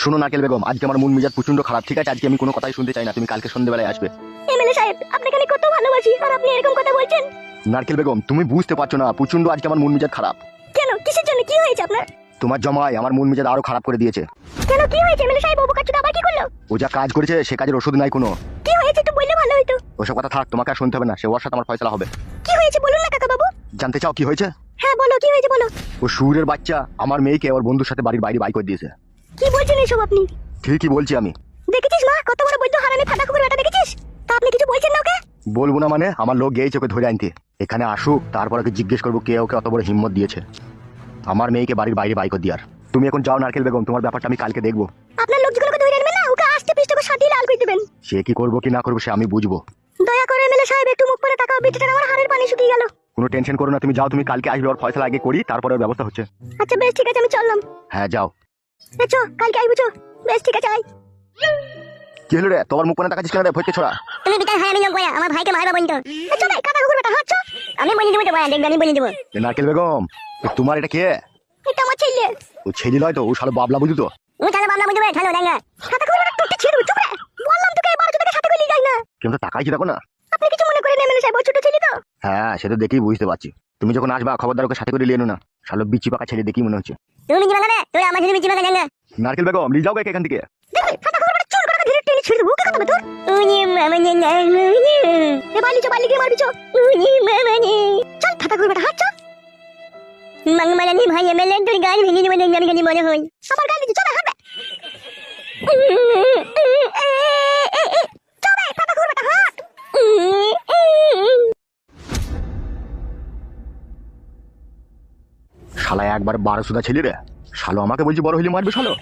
শোনো নারকেল বেগম, আজকে আমার মন মেজাজ প্রচন্ড খারাপ, ঠিক আছে? আজকে আমি কোনো কথাই শুনতে চাই না, তুমি কালকে সন্ধ্যেবেলায় আসবে। এমএলএ সাহেব, আপনাকে আমি কত ভালোবাসি আর আপনি এরকম কথা বলছেন? নারকেল বেগম, তুমি বুঝতে পারছো না, প্রচন্ড আজকে আমার মন মেজাজ খারাপ। কেন, কিসের জন্য, কি হয়েছে আপনার? তোমার জমাই আমার মন মেজাজ আরো খারাপ করে দিয়েছে। কেন, কি হয়েছে এমএলএ সাহেব? বাবু কাচ্চুটা আবার কি করলো? ও যা কাজ করেছে সে কাজের ওষুধ নাই কোনো। কি হয়েছে একটু বললে ভালো হতো। ওসব কথা থাক, তোমাকে আর শুনতে হবে না, সে ওর সাথে আমার ফয়সালা হবে। কি হয়েছে বলুন না কাকা বাবু। জানতে চাও কি হয়েছে? হ্যাঁ বলো, কি হয়েছে বলো। ও সুরের বাচ্চা আমার মেয়েকে ওর বন্ধুর সাথে বাড়ির বাইরে বাই করে দিয়েছে। কি বলছেন এসব আপনি? ঠিকই বলছি আমি। দেখেছিস মা, কত বড় বৈদ্য হারামি ফাটা কুকুর বেটা, দেখেছিস? তা আপনি কিছু বলছেন না ওকে? বলবো না মানে? আমার লোক গিয়েছে ওকে ধরে আনতে। এখানে আসুক, তারপর ওকে জিজ্ঞেস করবো কে ওকে অত বড় হিম্মত দিয়েছে আমার মেয়েকে বাড়ির বাইরে বাই করে দিয়ার। তুমি এখন যাও নারকেল বেগম, তোমার ব্যাপারটা আমি কালকে দেখবো। আপনার লোকজনকে ধরে আনবেন না, ওকে আস্তে পিষ্টে করে সাটিয়ে লাল করে দিবেন। সে কি করবো কি না করবো সে আমি বুঝবো। দয়া করে এমএলএ সাহেব একটু মুখ করে তাকাও, বেটিটার আমার হাড়ের পানি শুকিয়ে গেল। কোনো টেনশন করো না, তুমি যাও, তুমি কালকে আসবে, ওর ফয়সালা আগে করি তারপরে ওর ব্যবস্থা হচ্ছে। আচ্ছা বেশ ঠিক আছে, আমি চললাম। হ্যাঁ যাও। চো কালকে আইবো, চো। বেশ ঠিক আছে, আই। কি হলো রে, তোমার মুখ কোনে তাকাচ্ছিস কেন রে ভয়কে ছোড়া? তুমি বিটার হাই, আমি লঙ্কা, আমার ভাইকে মারবা বন্ধু। চো ভাই, কাটা কুকুর বেটা, হাত চো। আমি বলি দেবো তো ভাই, দেখবে আমি বলি দেবো। এ নারকেল বেগম, এ তোমার এটা কে? এটা আমার ছেলে। ও ছেলে নয় তো, ও শালো বাবলা বুঝি তো। ও তাহলে বাবলা বুঝবে, ঠালো ডাঙ্গা। কাটা কুকুর বেটা তোকে ছেড়ে দেবো, চুপ রে। বললাম তোকে এবার তোকে সাথে করে নিয়ে যাই না। কিন্তু তাকাইছি দেখো না। আপনি কিছু মনে করেন এমএলএ সাহেব, ও ছোট ছেলে তো। হ্যাঁ সে তো দেখেই বুঝতে পারছি। তুমি যখন আসবা খবরদার ওকে সাথে করে নিয়ে এনো না, শালো বিচি পাকা ছেলে দেখি মনে হচ্ছে। তুমি জিমা খাবে, তুই আমার সাথে জিমা খাবে। নারকেল বেগম নিয়ে যাও গে এখান থেকে। দেখবে কাটা কুকুর বেটা চুল করে ধীরে টেনে ছেড়ে দেবো, ওকে কথা বল তোর। উনি মামা নে না উনি। এ বালি চো, বালি গিয়ে মারবি চো। উনি মামা নে। চল কাটা কুকুর বেটা, হাত চো। মাংমালানি ভাই এমএলএ তোর গাল ভেঙে দেবো, দেখবে আমি খালি মনে হই। আমার গাল দিচ্ছি, চল হাঁটবে। চল রে কাটা কুকুর বেটা, হাঁট। শালা একবার 12 সুদা ছেলে রে, শালো আমাকে বলছি বড় হইলে মারবে শালো।